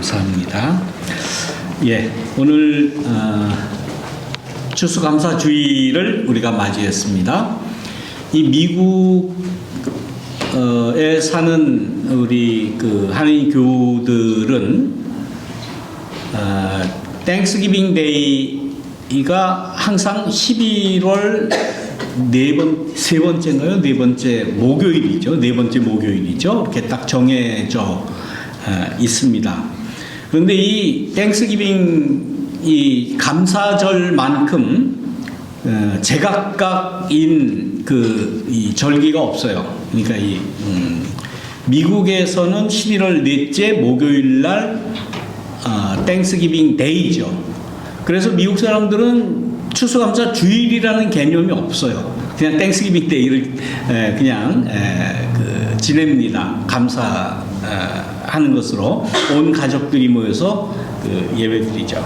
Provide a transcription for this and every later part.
감사합니다. 예, 오늘 추수감사주의를 우리가 맞이했습니다. 이 미국에 사는 우리 그 한인 교우들은 땡스기빙 데이가 항상 11월 세 번째인가요? 네 번째 목요일이죠. 네 번째 목요일이죠. 이렇게 딱 정해져 있습니다. 그런데 이 땡스기빙 이 감사절만큼 제각각인 이 절기가 없어요. 그러니까 미국에서는 11월 넷째 목요일 날 땡스기빙 데이죠. 그래서 미국 사람들은 추수감사 주일이라는 개념이 없어요. 그냥 땡스기빙 데이를 그냥 지냅니다. 감사하는 것으로 온 가족들이 모여서 예배드리죠.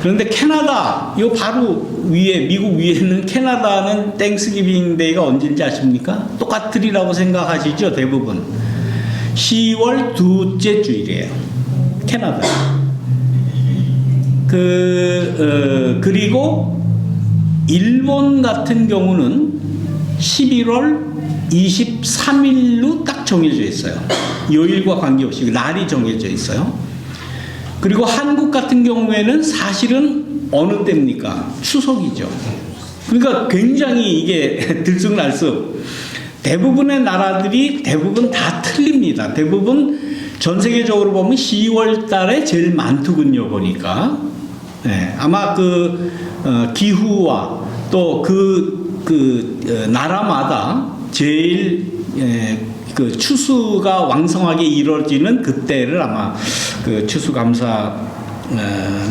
그런데 캐나다, 요 바로 위에, 미국 위에 있는 캐나다는 땡스기빙 데이가 언제인지 아십니까? 똑같으리라고 생각하시죠, 대부분. 10월 둘째 주일이에요. 캐나다. 그리고 일본 같은 경우는 11월 23일로 딱 정해져 있어요. 요일과 관계없이 날이 정해져 있어요. 그리고 한국 같은 경우에는 사실은 어느 때입니까? 추석이죠. 그러니까 굉장히 이게 들쑥날쑥. 대부분의 나라들이 대부분 다 틀립니다. 대부분 전 세계적으로 보면 10월 달에 제일 많더군요, 보니까. 네, 아마 기후와 또 나라마다 제일 추수가 왕성하게 이루어지는 그때를 아마 추수감사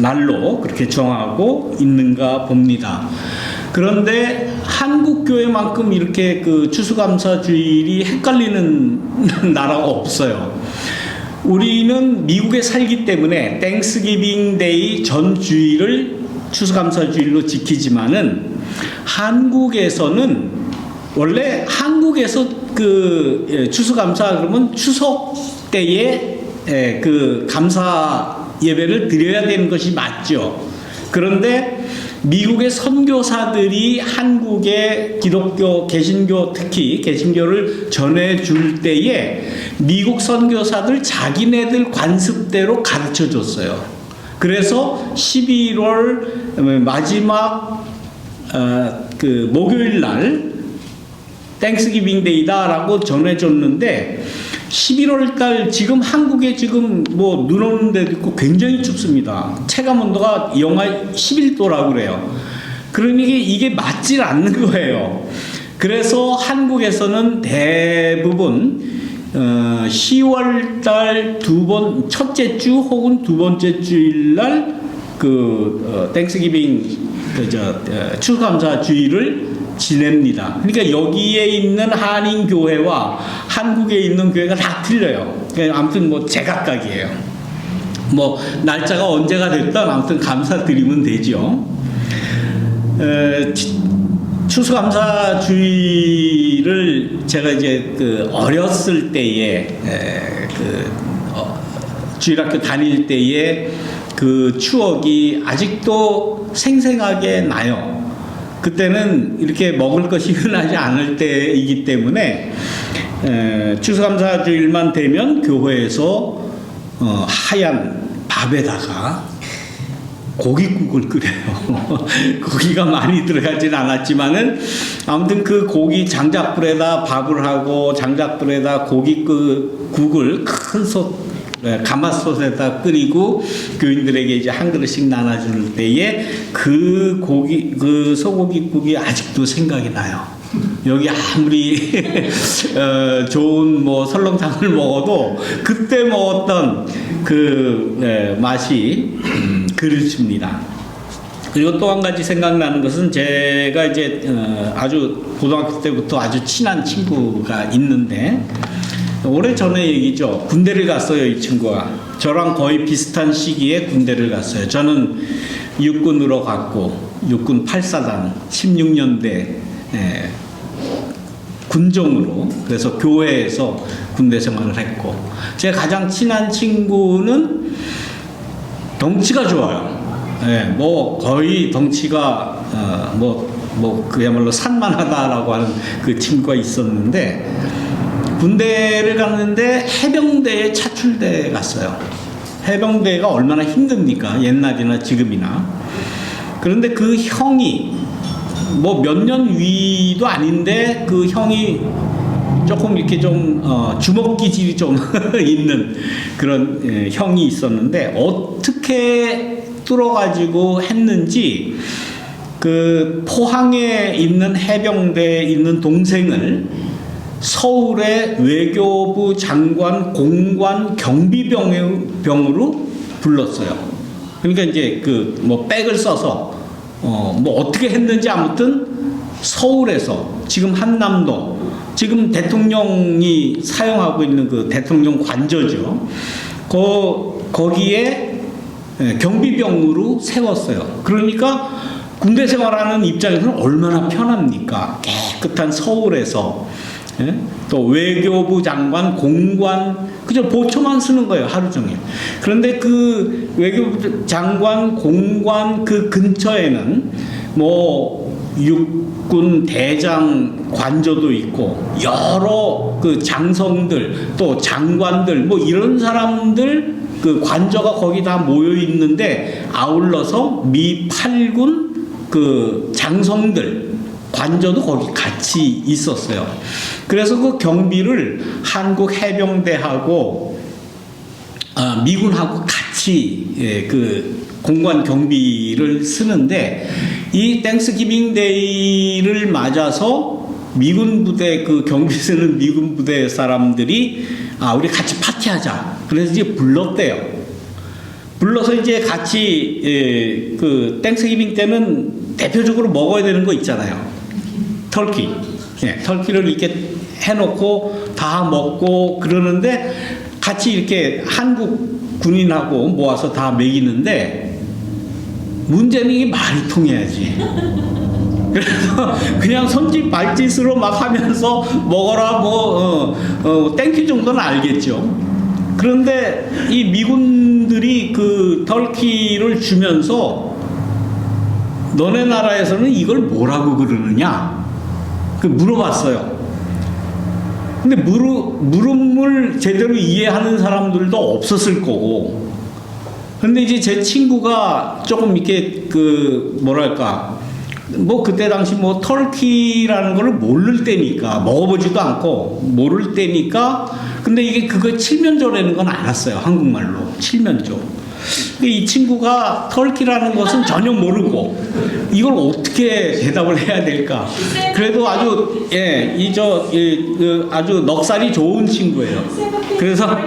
날로 그렇게 정하고 있는가 봅니다. 그런데 한국 교회만큼 이렇게 추수감사 주일이 헷갈리는 나라가 없어요. 우리는 미국에 살기 때문에 땡스기빙 데이 전 주일을 추수감사 주일로 지키지만은 한국에서는 원래 한국에서 추수감사 그러면 추석 때에 감사 예배를 드려야 되는 것이 맞죠. 그런데 미국의 선교사들이 한국의 기독교, 개신교, 특히 개신교를 전해줄 때에 미국 선교사들 자기네들 관습대로 가르쳐 줬어요. 그래서 11월 마지막 목요일 날 땡스기빙 데이다라고 전해줬는데 11월 달 지금 한국에 지금 눈 오는 데도 있고 굉장히 춥습니다. 체감 온도가 영하 11도라고 그래요. 그러니 이게 맞질 않는 거예요. 그래서 한국에서는 대부분 10월 달 첫째 주 혹은 두 번째 주일 날 땡스기빙 추수감사 주일을 지냅니다. 그러니까 여기에 있는 한인 교회와 한국에 있는 교회가 다 틀려요. 아무튼 제각각이에요. 날짜가 언제가 됐든 아무튼 감사드리면 되죠. 추수감사 주일을 제가 이제 어렸을 때에 주일학교 다닐 때에 추억이 아직도 생생하게 나요. 그때는 이렇게 먹을 것이 흔하지 않을 때이기 때문에 추수감사 주일만 되면 교회에서 하얀 밥에다가 고깃국을 끓여요. 고기가 많이 들어가진 않았지만은 아무튼 고기 장작불에다 밥을 하고 장작불에다 고깃국을 큰 가마솥에다 끓이고 교인들에게 이제 한 그릇씩 나눠줄 때에 소고기국이 아직도 생각이 나요. 여기 아무리 좋은 설렁탕을 먹어도 그때 먹었던 맛이 그립습니다. 그리고 또 한 가지 생각나는 것은 제가 이제 아주 고등학교 때부터 아주 친한 친구가 있는데 오래전의 얘기죠. 군대를 갔어요, 이 친구가. 저랑 거의 비슷한 시기에 군대를 갔어요. 저는 육군으로 갔고, 육군 8사단 16년대 군종으로, 그래서 교회에서 군대 생활을 했고, 제 가장 친한 친구는 덩치가 좋아요. 예, 뭐 거의 덩치가 그야말로 산만하다라고 하는 그 친구가 있었는데 군대를 갔는데 해병대에 차출돼 갔어요. 해병대가 얼마나 힘듭니까? 옛날이나 지금이나. 그런데 그 형이 뭐 몇 년 위도 아닌데 그 형이 조금 이렇게 좀 주먹 기질이 좀 있는 그런 형이 있었는데 어떻게 뚫어가지고 했는지 그 포항에 있는 해병대에 있는 동생을 서울의 외교부 장관 공관 경비병으로 불렀어요. 그러니까 이제 그 뭐 백을 써서 뭐 어떻게 했는지 아무튼 서울에서 지금 한남동 지금 대통령이 사용하고 있는 그 대통령 관저죠. 거기에 경비병으로 세웠어요. 그러니까 군대 생활하는 입장에서는 얼마나 편합니까? 깨끗한 서울에서 또 외교부 장관 공관 그저 보초만 쓰는 거예요. 하루 종일. 그런데 그 외교부 장관 공관 그 근처에는 뭐 육군 대장 관저도 있고 여러 그 장성들 또 장관들 뭐 이런 사람들 그 관저가 거기 다 모여 있는데 아울러서 미 8군 그 장성들 관저도 거기 같이 있었어요. 그래서 그 경비를 한국 해병대하고 미군하고 같이 그 공관 경비를 쓰는데 이 땡스기빙 데이를 맞아서 미군 부대 그 경비 쓰는 미군 부대 사람들이 우리 같이 파티하자. 그래서 이제 불렀대요. 불러서 이제 같이 그 땡스기빙 때는 대표적으로 먹어야 되는 거 있잖아요. 터키. 터키를 이렇게 해놓고 다 먹고 그러는데 같이 이렇게 한국 군인하고 모아서 다 먹이는데 문제는 이게 말이 통해야지. 그래서 그냥 손짓 발짓으로 막 하면서 먹어라 땡큐 정도는 알겠죠. 그런데 이 미군들이 그 터키를 주면서 너네 나라에서는 이걸 뭐라고 그러느냐? 그 물어봤어요. 근데 물음을 제대로 이해하는 사람들도 없었을 거고. 근데 이제 제 친구가 조금 이렇게 그 뭐랄까 뭐 그때 당시 뭐 터키라는 걸 모를 때니까 먹어보지도 않고 모를 때니까 근데 이게 그거 칠면조라는 건 알았어요. 한국말로 칠면조. 이 친구가 터키라는 것은 전혀 모르고 이걸 어떻게 대답을 해야 될까? 그래도 아주 아주 넉살이 좋은 친구예요. 그래서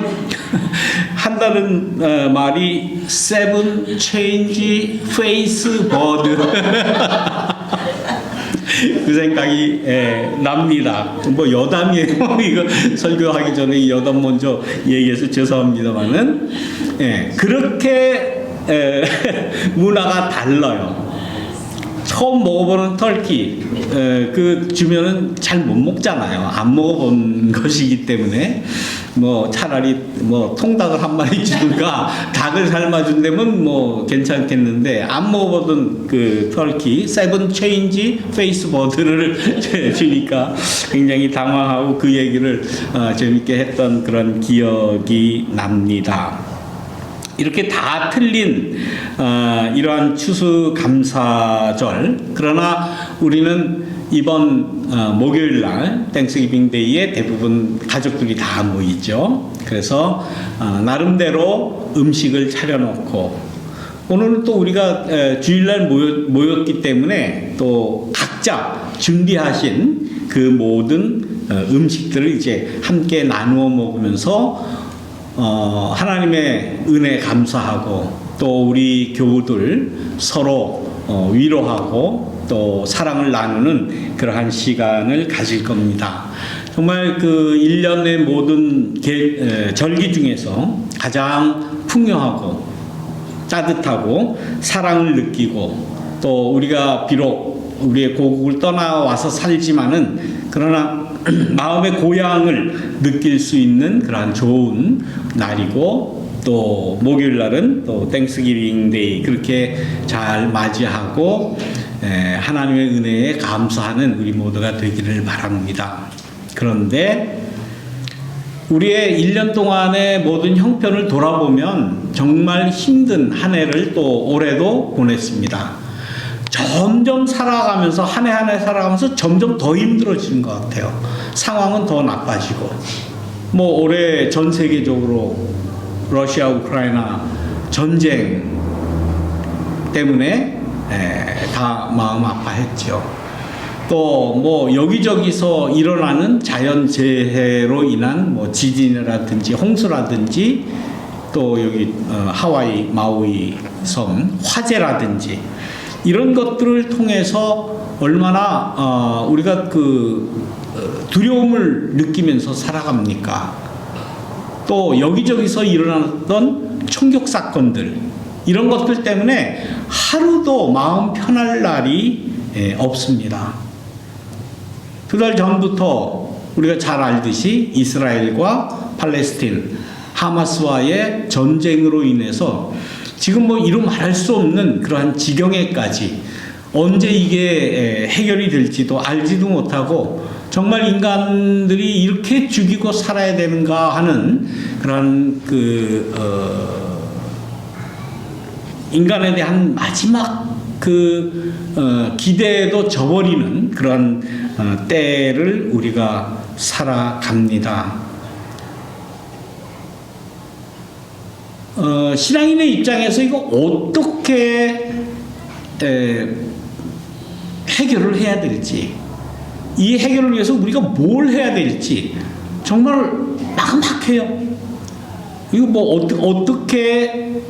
한다는 말이 seven change face bird 그 생각이 납니다. 뭐 여담이에요. 이거 설교하기 전에 이 여담 먼저 얘기해서 죄송합니다만은 그렇게 문화가 달라요. 처음 먹어보는 터키 그 주면은 잘 못 먹잖아요. 안 먹어본 것이기 때문에 뭐 차라리 뭐 통닭을 한 마리 주든가 닭을 삶아준다면 뭐 괜찮겠는데 안 먹어보던 그 터키 세븐 체인지 페이스 버드를 주니까 굉장히 당황하고 그 얘기를 재밌게 했던 그런 기억이 납니다. 이렇게 다 틀린 이러한 추수감사절 그러나 우리는 이번 목요일 날 땡스기빙 데이에 대부분 가족들이 다 모이죠. 그래서 나름대로 음식을 차려놓고 오늘은 또 우리가 주일날 모였기 때문에 또 각자 준비하신 그 모든 음식들을 이제 함께 나누어 먹으면서 하나님의 은혜 감사하고 또 우리 교우들 서로 위로하고 또 사랑을 나누는 그러한 시간을 가질 겁니다. 정말 그 1년의 모든 절기 중에서 가장 풍요하고 따뜻하고 사랑을 느끼고 또 우리가 비록 우리의 고국을 떠나와서 살지만은 그러나 마음의 고향을 느낄 수 있는 그러한 좋은 날이고 또 목요일 날은 또 땡스기빙 데이 그렇게 잘 맞이하고 하나님의 은혜에 감사하는 우리 모두가 되기를 바랍니다. 그런데 우리의 1년 동안의 모든 형편을 돌아보면 정말 힘든 한 해를 또 올해도 보냈습니다. 점점 살아가면서 한 해 한 해 살아가면서 점점 더 힘들어지는 것 같아요. 상황은 더 나빠지고 뭐 올해 전 세계적으로 러시아 우크라이나 전쟁 때문에 다 마음 아파했죠. 또 뭐 여기저기서 일어나는 자연재해로 인한 뭐 지진이라든지 홍수라든지 또 여기 하와이 마우이 섬 화재라든지 이런 것들을 통해서 얼마나 우리가 두려움을 느끼면서 살아갑니까? 또 여기저기서 일어났던 총격 사건들 이런 것들 때문에 하루도 마음 편할 날이 없습니다. 2달 전부터 우리가 잘 알듯이 이스라엘과 팔레스틴 하마스와의 전쟁으로 인해서 지금 뭐 이루 말할 수 없는 그러한 지경에까지 언제 이게 해결이 될지도 알지도 못하고 정말 인간들이 이렇게 죽이고 살아야 되는가 하는 그런 인간에 대한 마지막 기대에도 저버리는 그런 때를 우리가 살아갑니다. 신앙인의 입장에서 이거 어떻게 해결을 해야 될지, 이 해결을 위해서 우리가 뭘 해야 될지 정말 막막해요. 이거 뭐 어떻게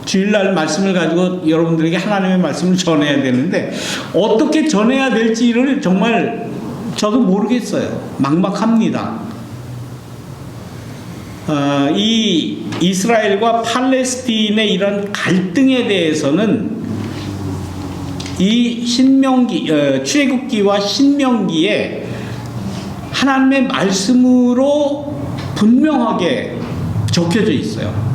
주일날 말씀을 가지고 여러분들에게 하나님의 말씀을 전해야 되는데 어떻게 전해야 될지를 정말 저도 모르겠어요. 막막합니다. 이 이스라엘과 팔레스틴의 이런 갈등에 대해서는 이 출애굽기와 신명기에 하나님의 말씀으로 분명하게 적혀져 있어요.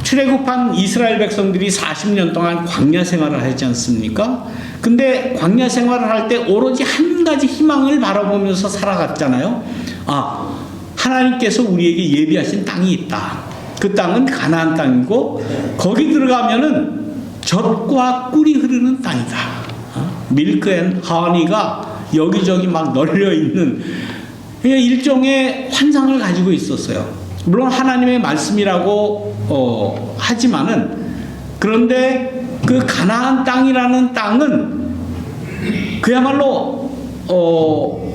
출애굽한 이스라엘 백성들이 40년 동안 광야 생활을 하지 않습니까? 근데 광야 생활을 할 때 오로지 한 가지 희망을 바라보면서 살아갔잖아요. 하나님께서 우리에게 예비하신 땅이 있다. 그 땅은 가나안 땅이고 거기 들어가면은 젖과 꿀이 흐르는 땅이다. 밀크 앤 허니가 여기저기 막 널려 있는 일종의 환상을 가지고 있었어요. 물론 하나님의 말씀이라고 하지만은 그런데 그 가나안 땅이라는 땅은 그야말로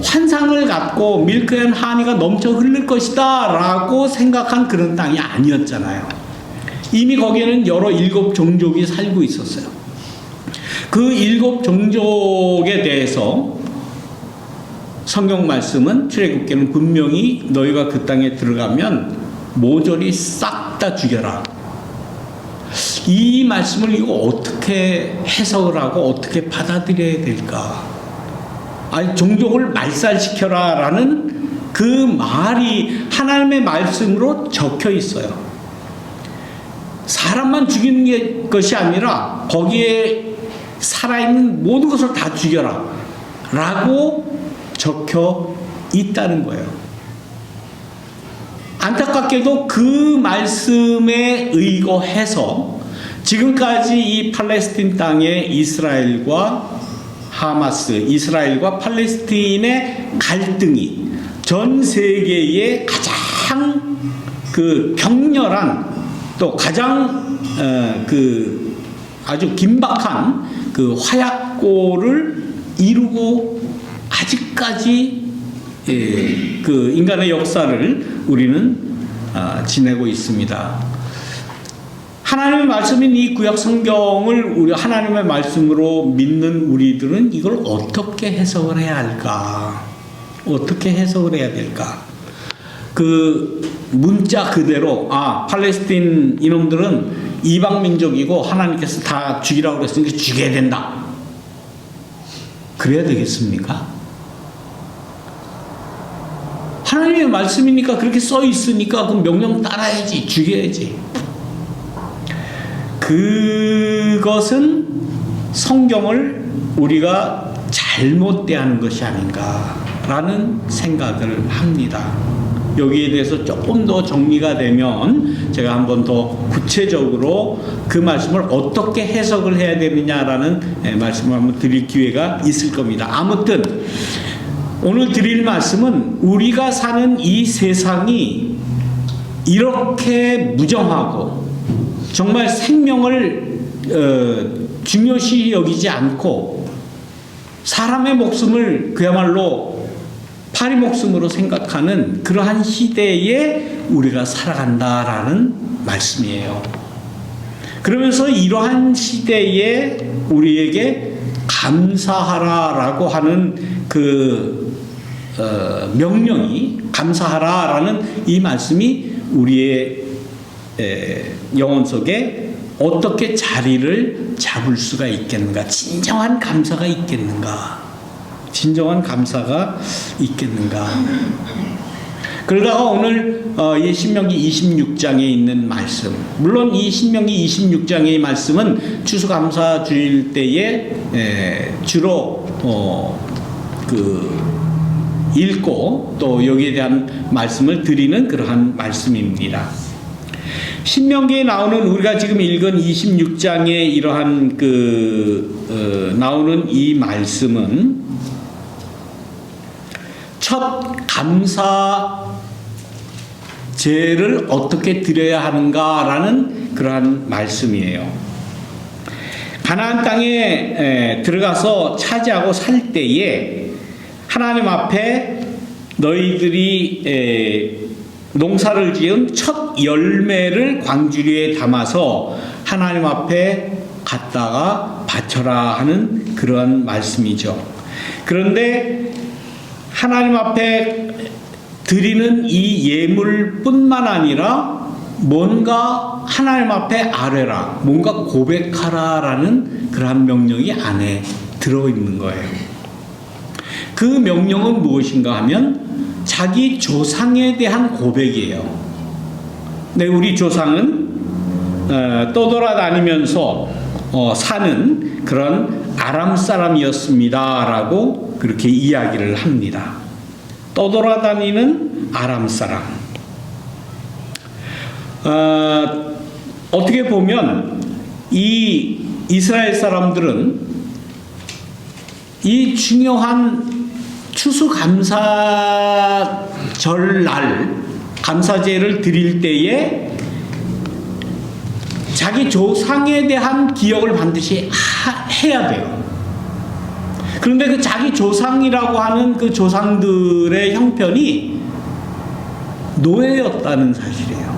환상을 갖고 밀크 앤 하니가 넘쳐 흐를 것이다 라고 생각한 그런 땅이 아니었잖아요. 이미 거기에는 여러 7 종족이 살고 있었어요. 그 7 종족에 대해서 성경 말씀은 출애굽기는 분명히 너희가 그 땅에 들어가면 모조리 싹 다 죽여라. 이 말씀을 이거 어떻게 해석을 하고 어떻게 받아들여야 될까? 종족을 말살시켜라 라는 그 말이 하나님의 말씀으로 적혀 있어요. 사람만 죽이는 것이 아니라 거기에 살아있는 모든 것을 다 죽여라 라고 적혀 있다는 거예요. 안타깝게도 그 말씀에 의거해서 지금까지 이 팔레스틴 땅에 이스라엘과 팔레스틴의 갈등이 전 세계의 가장 격렬한 또 가장 아주 긴박한 화약고를 이루고 아직까지 인간의 역사를 우리는 지내고 있습니다. 하나님의 말씀인 이 구약 성경을 우리 하나님의 말씀으로 믿는 우리들은 이걸 어떻게 해석을 해야 할까? 어떻게 해석을 해야 될까? 문자 그대로 팔레스틴 이놈들은 이방 민족이고 하나님께서 다 죽이라고 그랬으니까 죽여야 된다. 그래야 되겠습니까? 하나님의 말씀이니까 그렇게 써 있으니까 그 명령 따라야지, 죽여야지. 그것은 성경을 우리가 잘못 대하는 것이 아닌가라는 생각을 합니다. 여기에 대해서 조금 더 정리가 되면 제가 한번 더 구체적으로 그 말씀을 어떻게 해석을 해야 되느냐라는 말씀을 한번 드릴 기회가 있을 겁니다. 아무튼 오늘 드릴 말씀은 우리가 사는 이 세상이 이렇게 무정하고 정말 생명을 중요시 여기지 않고 사람의 목숨을 그야말로 파리 목숨으로 생각하는 그러한 시대에 우리가 살아간다라는 말씀이에요. 그러면서 이러한 시대에 우리에게 감사하라라고 하는 그 명령이, 감사하라라는 이 말씀이 우리의 영혼 속에 어떻게 자리를 잡을 수가 있겠는가? 진정한 감사가 있겠는가? 진정한 감사가 있겠는가? 그러다가 오늘 이 신명기 26장에 있는 말씀, 물론 이 신명기 26장의 말씀은 추수감사주일 때에 주로 읽고 또 여기에 대한 말씀을 드리는 그러한 말씀입니다. 신명기에 나오는 우리가 지금 읽은 26장에 이러한 나오는 이 말씀은 첫 감사제를 어떻게 드려야 하는가라는 그러한 말씀이에요. 가나안 땅에 들어가서 차지하고 살 때에 하나님 앞에 너희들이 농사를 지은 첫 열매를 광주리에 담아서 하나님 앞에 갖다가 바쳐라 하는 그러한 말씀이죠. 그런데 하나님 앞에 드리는 이 예물뿐만 아니라 뭔가 하나님 앞에 아뢰라, 뭔가 고백하라라는 그러한 명령이 안에 들어있는 거예요. 그 명령은 무엇인가 하면 자기 조상에 대한 고백이에요. 네, 우리 조상은 떠돌아다니면서 사는 그런 아람 사람이었습니다라고 그렇게 이야기를 합니다. 떠돌아다니는 아람 사람. 어떻게 보면 이 이스라엘 사람들은 이 중요한 추수감사절 날 감사제를 드릴 때에 자기 조상에 대한 기억을 반드시 해야 돼요. 그런데 그 자기 조상이라고 하는 그 조상들의 형편이 노예였다는 사실이에요.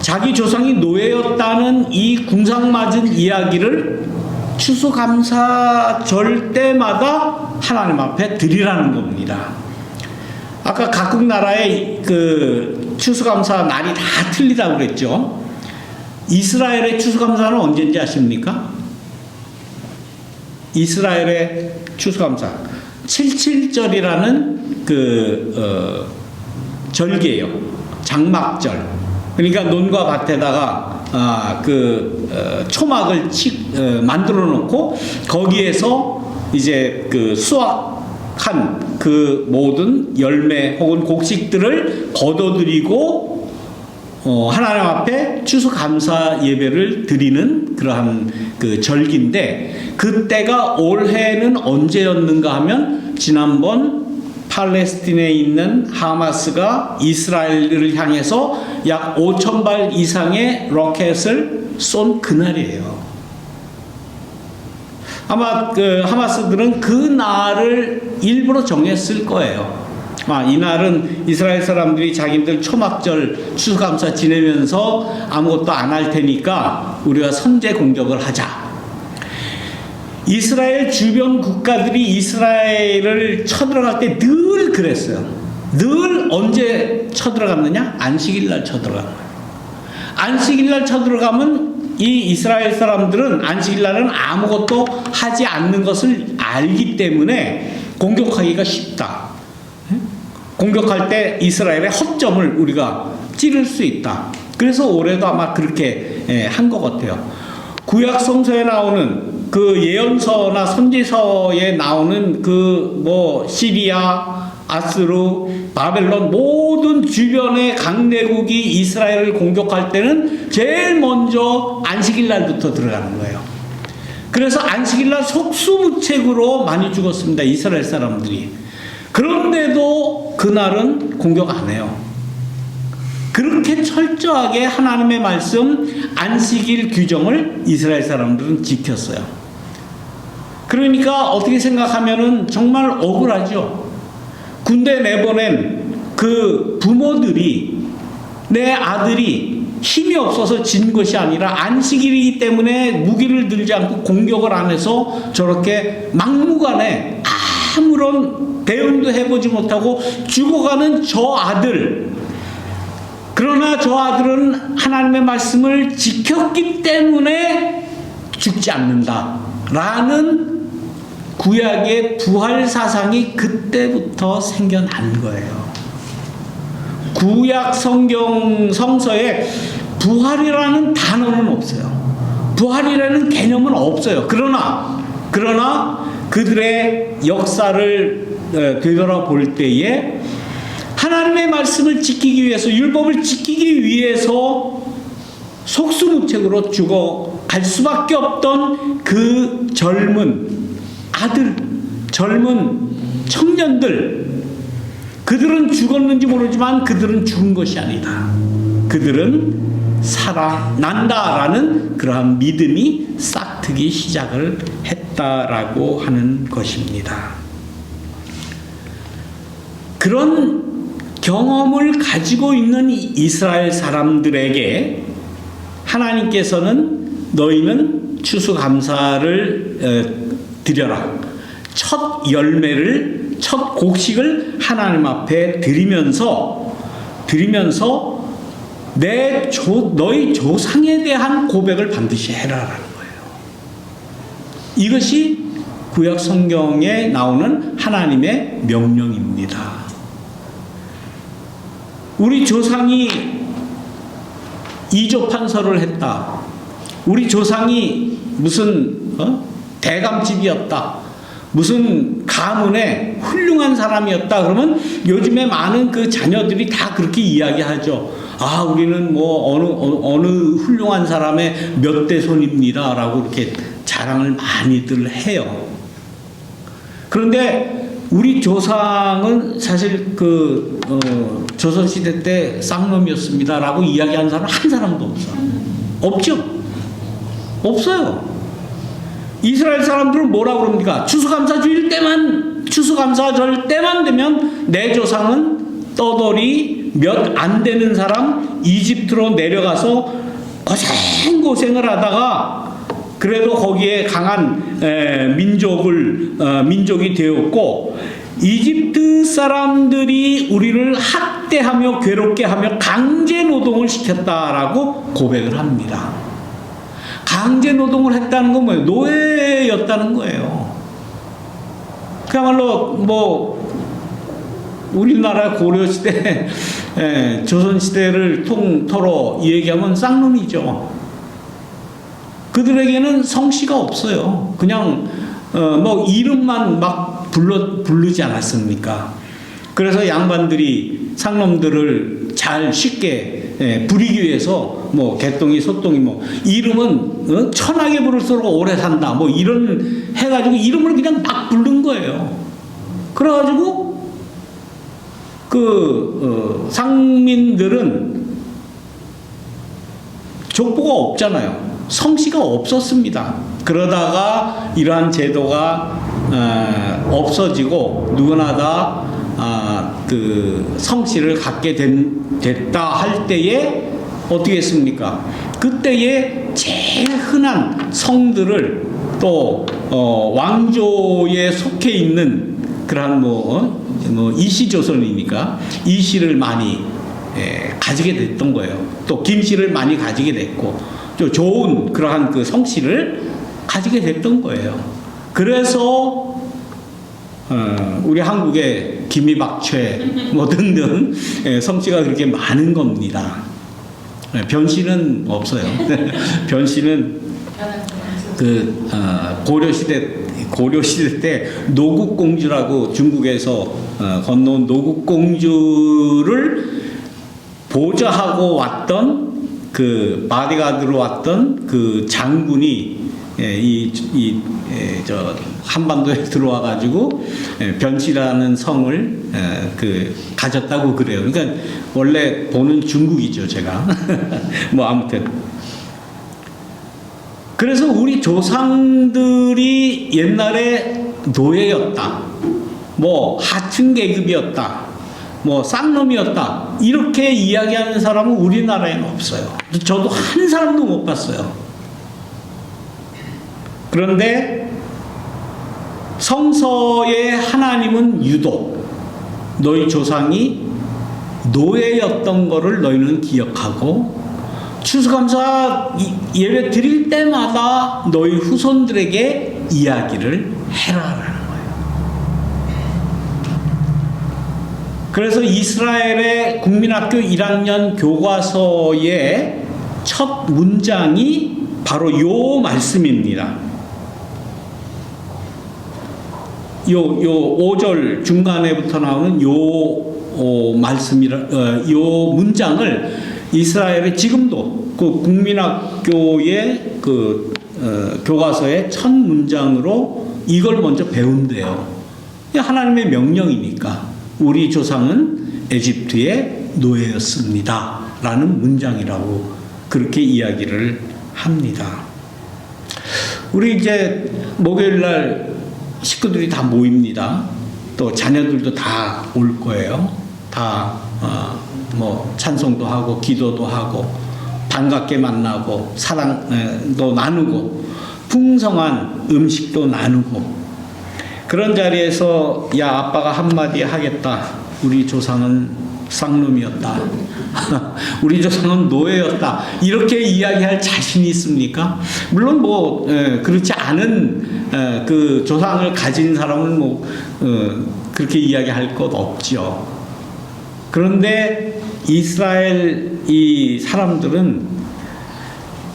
자기 조상이 노예였다는 이 궁상맞은 이야기를 추수감사절 때마다 하나님 앞에 드리라는 겁니다. 아까 각국 나라의 그 추수감사 날이 다 틀리다고 그랬죠. 이스라엘의 추수감사는 언제인지 아십니까? 이스라엘의 추수감사 77절이라는 절기예요. 장막절. 그러니까 논과 밭에다가 초막을 만들어 놓고 거기에서 이제 수확한 그 모든 열매 혹은 곡식들을 거둬들이고 하나님 앞에 추수감사 예배를 드리는 그러한 그 절기인데, 그때가 올해는 언제였는가 하면 지난번 팔레스틴에 있는 하마스가 이스라엘을 향해서 약 5,000발 이상의 로켓을 쏜 그날이에요. 아마 하마스들은 그 날을 일부러 정했을 거예요. 이 날은 이스라엘 사람들이 자기들 초막절 추수감사 지내면서 아무것도 안 할 테니까 우리가 선제 공격을 하자. 이스라엘 주변 국가들이 이스라엘을 쳐들어갈 때 늘 그랬어요. 늘 언제 쳐들어갔느냐? 안식일 날 쳐들어간 거예요. 안식일 날 쳐들어가면 이 이스라엘 사람들은 안식일 날은 아무것도 하지 않는 것을 알기 때문에 공격하기가 쉽다. 공격할 때 이스라엘의 허점을 우리가 찌를 수 있다. 그래서 올해도 아마 그렇게 한 것 같아요. 구약 성서에 나오는 그 예언서나 선지서에 나오는 그 뭐 시리아, 아스루, 바벨론 모든 주변의 강대국이 이스라엘을 공격할 때는 제일 먼저 안식일 날부터 들어가는 거예요. 그래서 안식일 날 속수무책으로 많이 죽었습니다. 이스라엘 사람들이. 그런데도 그날은 공격 안 해요. 그렇게 철저하게 하나님의 말씀 안식일 규정을 이스라엘 사람들은 지켰어요. 그러니까 어떻게 생각하면은 정말 억울하죠. 군대 내보낸 그 부모들이 내 아들이 힘이 없어서 진 것이 아니라 안식일이기 때문에 무기를 들지 않고 공격을 안 해서 저렇게 막무가내 아무런 대응도 해보지 못하고 죽어가는 저 아들. 그러나 저 아들은 하나님의 말씀을 지켰기 때문에 죽지 않는다라는 구약의 부활 사상이 그때부터 생겨난 거예요. 구약 성서에 부활이라는 단어는 없어요. 부활이라는 개념은 없어요. 그러나 그들의 역사를 되돌아볼 때에 하나님의 말씀을 지키기 위해서, 율법을 지키기 위해서 속수무책으로 죽어갈 수밖에 없던 그 젊은 아들, 젊은 청년들, 그들은 죽었는지 모르지만 그들은 죽은 것이 아니다. 그들은 살아난다라는 그러한 믿음이 싹트기 시작을 했다라고 하는 것입니다. 그런 경험을 가지고 있는 이스라엘 사람들에게 하나님께서는 너희는 추수감사를 드려라. 첫 열매를, 첫 곡식을 하나님 앞에 드리면서 너희 조상에 대한 고백을 반드시 해라라는 거예요. 이것이 구약 성경에 나오는 하나님의 명령입니다. 우리 조상이 이조판서를 했다. 우리 조상이 무슨 대감집이었다. 무슨 가문의 훌륭한 사람이었다. 그러면 요즘에 많은 그 자녀들이 다 그렇게 이야기하죠. 아, 우리는 뭐 어느 훌륭한 사람의 몇 대 손입니다. 라고 이렇게 자랑을 많이들 해요. 그런데 우리 조상은 사실 조선시대 때 쌍놈이었습니다. 라고 이야기하는 사람 한 사람도 없죠. 없어요. 이스라엘 사람들은 뭐라고 그럽니까? 추수감사절 때만 되면 내 조상은 떠돌이 몇 안 되는 사람 이집트로 내려가서 고생을 하다가 그래도 거기에 강한 민족이 되었고, 이집트 사람들이 우리를 학대하며 괴롭게 하며 강제 노동을 시켰다라고 고백을 합니다. 강제 노동을 했다는 건 뭐예요? 노예였다는 거예요. 그야말로 뭐 우리나라 고려시대, 조선시대를 통틀어 얘기하면 쌍놈이죠. 그들에게는 성씨가 없어요. 그냥 뭐 이름만 막 부르지 않았습니까? 그래서 양반들이 상놈들을 잘 쉽게 부리기 위해서 뭐 개똥이 소똥이 뭐 이름은 천하게 부를수록 오래 산다 뭐 이런 해가지고 이름을 그냥 막 부른 거예요. 그래가지고 상민들은 족보가 없잖아요. 성씨가 없었습니다. 그러다가 이러한 제도가 없어지고 누구나 다 성씨를 갖게 됐다 할 때에 어떻게 했습니까? 그때에 제일 흔한 성들을 또 왕조에 속해 있는 그러한 이시조선이니까 이시를 많이 가지게 됐던 거예요. 또 김씨를 많이 가지게 됐고 또 좋은 그러한 그 성씨를 가지게 됐던 거예요. 그래서 우리 한국의 김이박최 뭐 등등 성씨가 그렇게 많은 겁니다. 변씨는 없어요. 변씨는 그 고려시대 때 노국공주라고 중국에서 건너온 노국공주를 보좌하고 왔던 그 바디가드로 왔던 그 장군이 저 한반도에 들어와 가지고 변씨라는 성을 가졌다고 그래요. 그러니까 원래 보는 중국이죠, 제가. 뭐 아무튼 그래서 우리 조상들이 옛날에 노예였다, 뭐 하층 계급이었다, 뭐 쌍놈이었다 이렇게 이야기하는 사람은 우리나라에는 없어요. 저도 한 사람도 못 봤어요. 그런데 성서의 하나님은 유독 너희 조상이 노예였던 것을 너희는 기억하고 추수감사 예배 드릴 때마다 너희 후손들에게 이야기를 해라라는 거예요. 그래서 이스라엘의 국민학교 1학년 교과서의 첫 문장이 바로 요 말씀입니다. 요 5절 중간에부터 나오는 요 문장을 이스라엘의 지금도 그 국민학교의 교과서의 첫 문장으로 이걸 먼저 배운대요. 하나님의 명령이니까 우리 조상은 에집트의 노예였습니다 라는 문장이라고 그렇게 이야기를 합니다. 우리 이제 목요일날 식구들이 다 모입니다. 또 자녀들도 다 올 거예요. 다 뭐 찬송도 하고 기도도 하고 반갑게 만나고 사랑도 나누고 풍성한 음식도 나누고 그런 자리에서 야 아빠가 한마디 하겠다. 우리 조상은 쌍놈이었다. 우리 조상은 노예였다. 이렇게 이야기할 자신이 있습니까? 물론 뭐 그렇지 않은 그 조상을 가진 사람은 뭐 그렇게 이야기할 것 없죠. 그런데 이스라엘 이 사람들은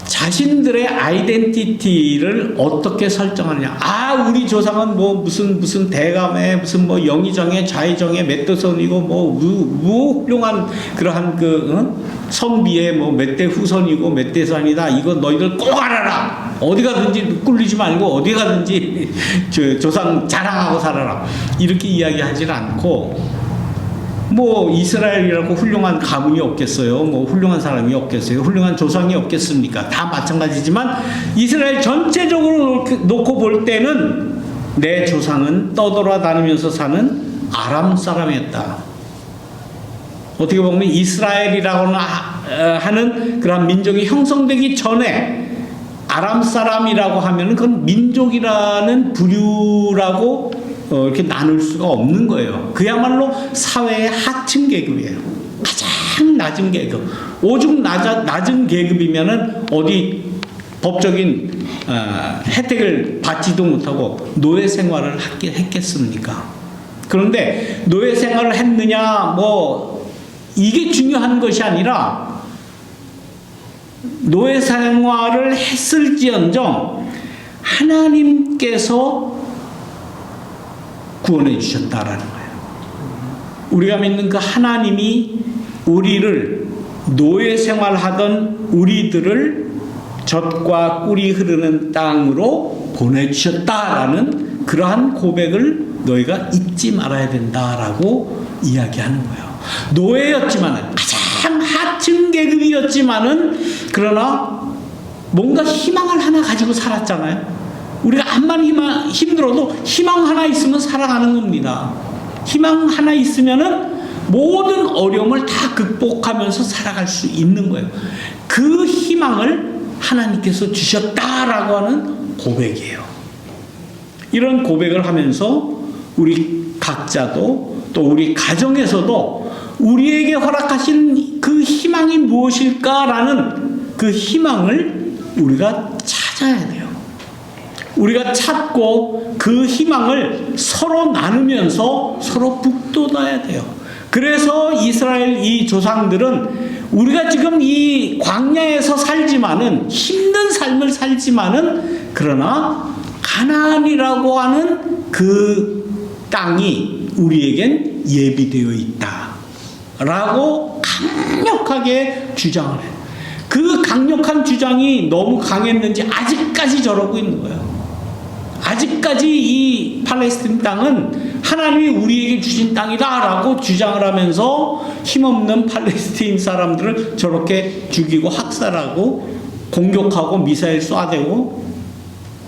자신들의 아이덴티티를 어떻게 설정하느냐. 우리 조상은 뭐 무슨 대감에 무슨 뭐 영의정에 좌의정에 멧대손이고 뭐 무훌륭한 그러한 선비의 뭐 멧대 후손이고 멧대산이다. 이거 너희들 꼭 알아라. 어디 가든지 꿀리지 말고 어디 가든지 조상 자랑하고 살아라. 이렇게 이야기하지 않고 뭐 이스라엘이라고 훌륭한 가문이 없겠어요? 뭐 훌륭한 사람이 없겠어요? 훌륭한 조상이 없겠습니까? 다 마찬가지지만 이스라엘 전체적으로 놓고 볼 때는 내 조상은 떠돌아다니면서 사는 아람 사람이었다. 어떻게 보면 이스라엘이라고 하는 그런 민족이 형성되기 전에 아람 사람이라고 하면 그건 민족이라는 부류라고 이렇게 나눌 수가 없는 거예요. 그야말로 사회의 하층 계급이에요. 가장 낮은 계급. 오죽 낮은 계급이면은 어디 법적인 혜택을 받지도 못하고 노예 생활을 했겠습니까? 그런데 노예 생활을 했느냐 뭐 이게 중요한 것이 아니라 노예 생활을 했을지언정 하나님께서 구원해 주셨다라는 거예요. 우리가 믿는 그 하나님이 우리를 노예 생활하던 우리들을 젖과 꿀이 흐르는 땅으로 보내주셨다라는 그러한 고백을 너희가 잊지 말아야 된다라고 이야기하는 거예요. 노예였지만은 가장 하층 계급이었지만은 그러나 뭔가 희망을 하나 가지고 살았잖아요. 우리가 암만 힘들어도 희망 하나 있으면 살아가는 겁니다. 희망 하나 있으면은 모든 어려움을 다 극복하면서 살아갈 수 있는 거예요. 그 희망을 하나님께서 주셨다라고 하는 고백이에요. 이런 고백을 하면서 우리 각자도 또 우리 가정에서도 우리에게 허락하신 그 희망이 무엇일까라는 그 희망을 우리가 찾아야 돼요. 우리가 찾고 그 희망을 서로 나누면서 서로 북돋아야 돼요. 그래서 이스라엘 이 조상들은 우리가 지금 이 광야에서 살지만은 힘든 삶을 살지만은 그러나 가나안이라고 하는 그 땅이 우리에겐 예비되어 있다라고 강력하게 주장을 해요. 그 강력한 주장이 너무 강했는지 아직까지 저러고 있는 거예요. 아직까지 이 팔레스틴 땅은 하나님이 우리에게 주신 땅이다라고 주장을 하면서 힘없는 팔레스틴 사람들을 저렇게 죽이고 학살하고 공격하고 미사일 쏴대고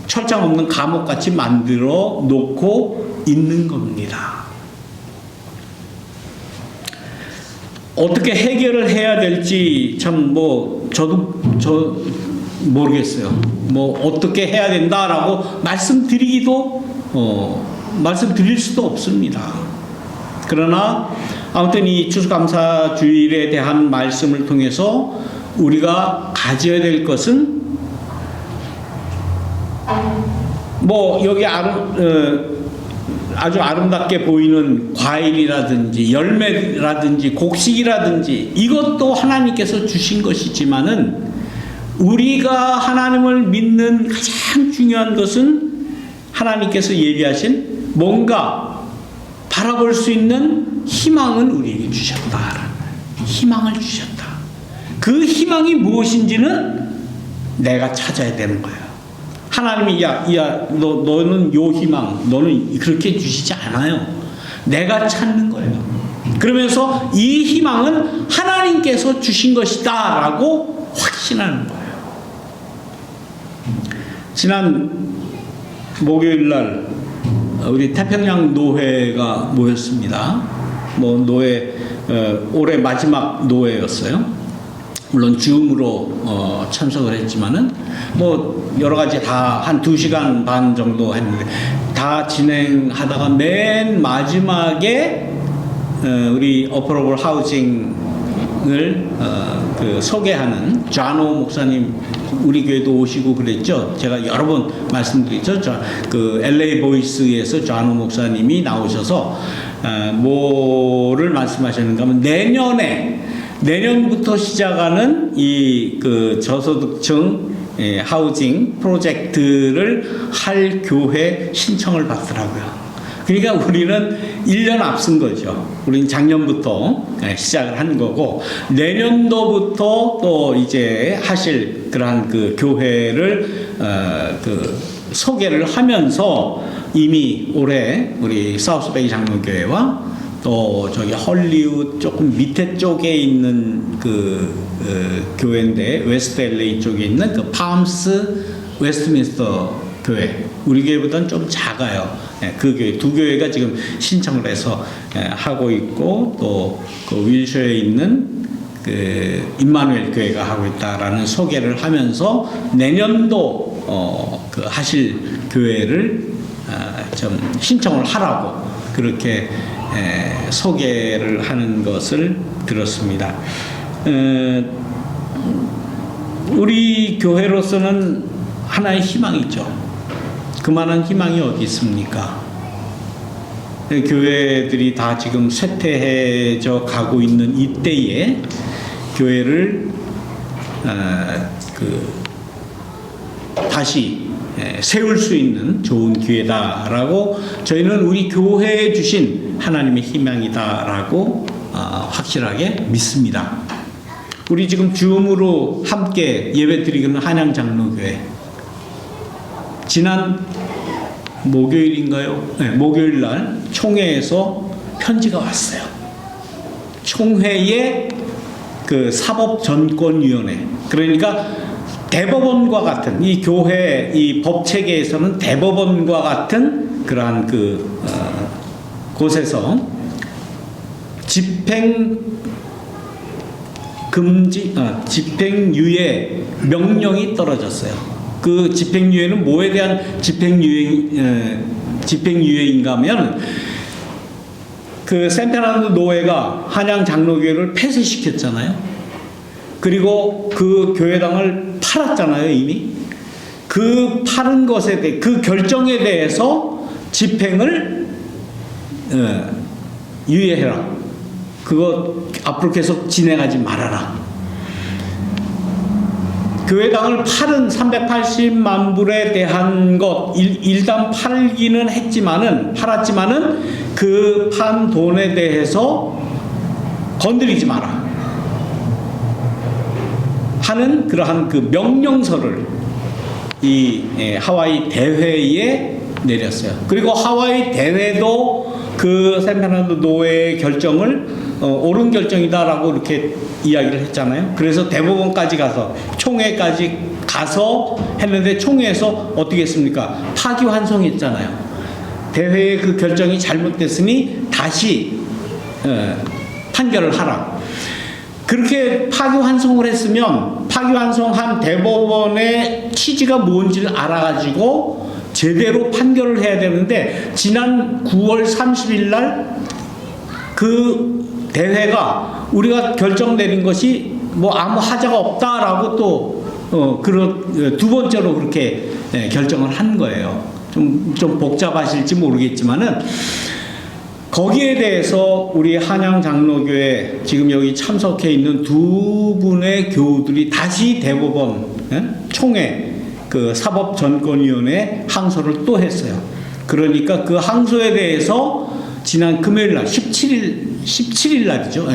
철장 없는 감옥같이 만들어 놓고 있는 겁니다. 어떻게 해결을 해야 될지 참 저도 모르겠어요. 어떻게 해야 된다라고 말씀드릴 수도 없습니다. 그러나 아무튼 이 추수감사주일에 대한 말씀을 통해서 우리가 가져야 될 것은 여기 아주 아름답게 보이는 과일이라든지 열매라든지 곡식이라든지 이것도 하나님께서 주신 것이지만은 우리가 하나님을 믿는 가장 중요한 것은 하나님께서 예비하신 뭔가 바라볼 수 있는 희망을 우리에게 주셨다. 희망을 주셨다. 그 희망이 무엇인지는 내가 찾아야 되는 거예요. 하나님이 너는 요 희망, 너는 그렇게 주시지 않아요. 내가 찾는 거예요. 그러면서 이 희망은 하나님께서 주신 것이다 라고 확신하는 거예요. 지난 목요일날 우리 태평양 노회가 모였습니다. 노회 올해 마지막 노회였어요. 물론 줌으로 참석을 했지만은 여러 가지 다 한 2시간 반 정도 했는데 다 진행하다가 맨 마지막에 우리 어퍼러블 하우징을 소개하는 좌노 목사님 우리 교회도 오시고 그랬죠. 제가 여러 번 말씀드렸죠. LA 보이스에서 좌노 목사님이 나오셔서 뭐를 말씀하셨는가 하면 내년부터 시작하는 이 저소득층 하우징 프로젝트를 할 교회 신청을 받더라고요. 그러니까 우리는 1년 앞선 거죠. 우리는 작년부터 시작을 한 거고 내년도부터 또 이제 하실 그러한 교회를 소개를 하면서 이미 올해 우리 사우스베이 장로교회와 또 저기 헐리우드 조금 밑에 쪽에 있는 교회인데 웨스트 LA 쪽에 있는 팜스 웨스트민스터 교회 우리 교회보다는 좀 작아요. 그 교회 두 교회가 지금 신청을 해서 하고 있고 또 윌셔에 있는 임마누엘 교회가 하고 있다라는 소개를 하면서 내년도 하실 교회를 좀 신청을 하라고 그렇게 소개를 하는 것을 들었습니다. 우리 교회로서는 하나의 희망이죠. 그만한 희망이 어디 있습니까? 교회들이 다 지금 쇠퇴해져 가고 있는 이때에 교회를 다시 세울 수 있는 좋은 기회다라고 저희는 우리 교회에 주신 하나님의 희망이다라고 확실하게 믿습니다. 우리 지금 줌으로 함께 예배드리는 한양장로교회 지난 목요일인가요? 네, 목요일날 총회에서 편지가 왔어요. 총회의 사법전권위원회 그러니까 대법원과 같은 이 교회 이 법체계에서는 대법원과 같은 그러한 곳에서 집행유예 명령이 떨어졌어요. 그 집행유예는 뭐에 대한 집행유예인가 하면 샌페르난도 노회가 한양 장로교회를 폐쇄시켰잖아요. 그리고 그 교회당을 팔았잖아요, 이미. 그 파는 것에 대해 그 결정에 대해서 집행을 유예해라. 그거 앞으로 계속 진행하지 말아라. 교회당을 팔은 380만 불에 대한 것 일단 팔았지만은 그 판 돈에 대해서 건드리지 마라 하는 그러한 그 명령서를 이 하와이 대회에 내렸어요. 그리고 하와이 대회도 그 샌페르난도 노회의 결정을 옳은 결정이다라고 이렇게 이야기를 했잖아요. 그래서 대법원까지 가서 총회까지 가서 했는데 총회에서 어떻게 했습니까? 파기환송했잖아요. 대회의 그 결정이 잘못됐으니 다시 판결을 하라. 그렇게 파기환송을 했으면 파기환송한 대법원의 취지가 뭔지를 알아가지고 제대로 판결을 해야 되는데 지난 9월 30일 날 그 대회가 우리가 결정 내린 것이 뭐 아무 하자가 없다라고 또 그런 두 번째로 그렇게 결정을 한 거예요. 좀 복잡하실지 모르겠지만은 거기에 대해서 우리 한양 장로교회 지금 여기 참석해 있는 두 분의 교우들이 다시 대법원 총회 그 사법전권위원회 항소를 또 했어요. 그러니까 그 항소에 대해서 지난 금요일 날 17일 날이죠.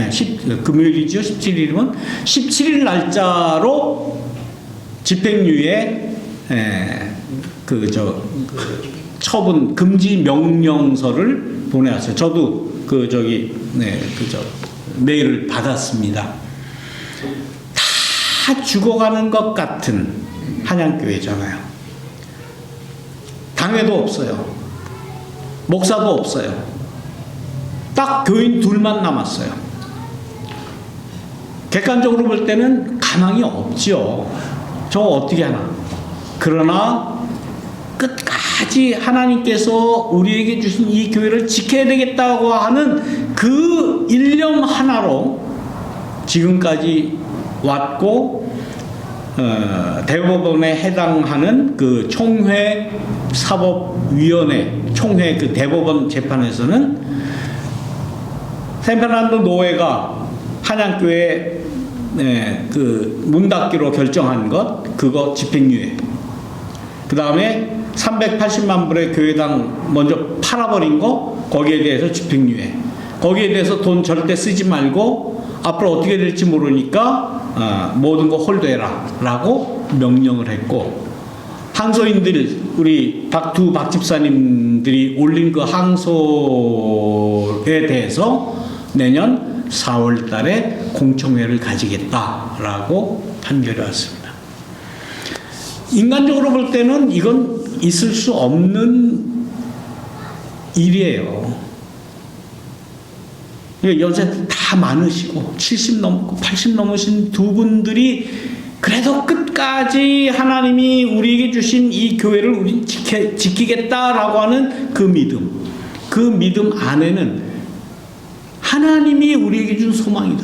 금요일이죠. 17일이면 17일 날짜로 집행유예 처분 금지 명령서를 보내왔어요. 저도 메일을 받았습니다. 다 죽어가는 것 같은 한양교회잖아요. 당회도 없어요. 목사도 없어요. 딱 교인 둘만 남았어요. 객관적으로 볼 때는 가망이 없죠. 저거 어떻게 하나. 그러나 끝까지 하나님께서 우리에게 주신 이 교회를 지켜야 되겠다고 하는 그 일념 하나로 지금까지 왔고 대법원에 해당하는 그 총회 사법위원회 총회 그 대법원 재판에서는 샌페르난도 노회가 한양교회 그 문 닫기로 결정한 것 그거 집행유예. 그 다음에 380만 불의 교회당 먼저 팔아버린 거 거기에 대해서 집행유예. 거기에 대해서 돈 절대 쓰지 말고 앞으로 어떻게 될지 모르니까 모든 거 홀드해라 라고 명령을 했고, 항소인들 우리 두 박집사님들이 올린 그 항소에 대해서 내년 4월 달에 공청회를 가지겠다라고 판결이 왔습니다. 인간적으로 볼 때는 이건 있을 수 없는 일이에요. 연세 다 많으시고 70 넘고 80 넘으신 두 분들이 그래도 끝까지 하나님이 우리에게 주신 이 교회를 우린 지키겠다라고 하는 그 믿음 안에는 하나님이 우리에게 준 소망이다.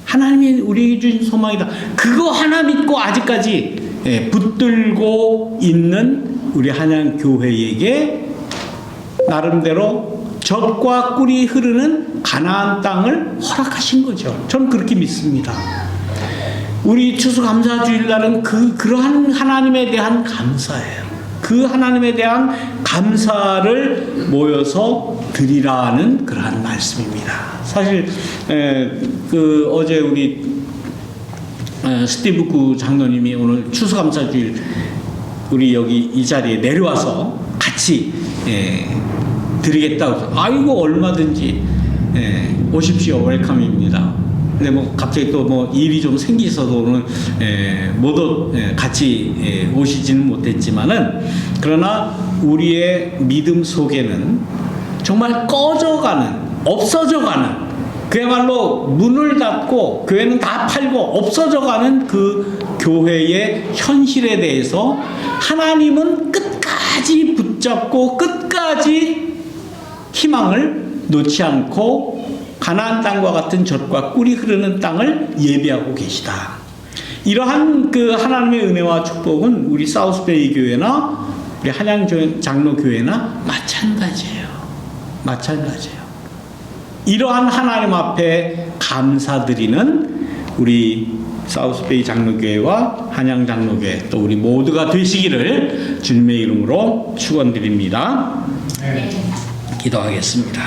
하나님이 우리에게 준 소망이다. 그거 하나 믿고 아직까지 붙들고 있는 우리 한양교회에게 나름대로 젖과 꿀이 흐르는 가나안 땅을 허락하신 거죠. 저는 그렇게 믿습니다. 우리 추수감사주일날은 그러한 하나님에 대한 감사예요. 그 하나님에 대한 감사를 모여서 드리라는 그러한 말씀입니다. 사실 어제 우리 스티브 구 장로님이 오늘 추수감사주일 우리 여기 이 자리에 내려와서 같이 드리겠다고 해서 아이고 얼마든지 오십시오 웰컴입니다. 근데 뭐 갑자기 또 뭐 일이 좀 생기셔서 오늘 같이 오시지는 못했지만은, 그러나 우리의 믿음 속에는 정말 꺼져가는, 없어져가는, 그야말로 문을 닫고 교회는 다 팔고 없어져가는 그 교회의 현실에 대해서 하나님은 끝까지 붙잡고 끝까지 희망을 놓지 않고 가나안 땅과 같은 젖과 꿀이 흐르는 땅을 예비하고 계시다. 이러한 그 하나님의 은혜와 축복은 우리 사우스베이 교회나 우리 한양 장로 교회나 마찬가지예요. 마찬가지예요. 이러한 하나님 앞에 감사드리는 우리 사우스베이 장로교회와 한양 장로교회 또 우리 모두가 되시기를 주님의 이름으로 축원드립니다. 기도하겠습니다.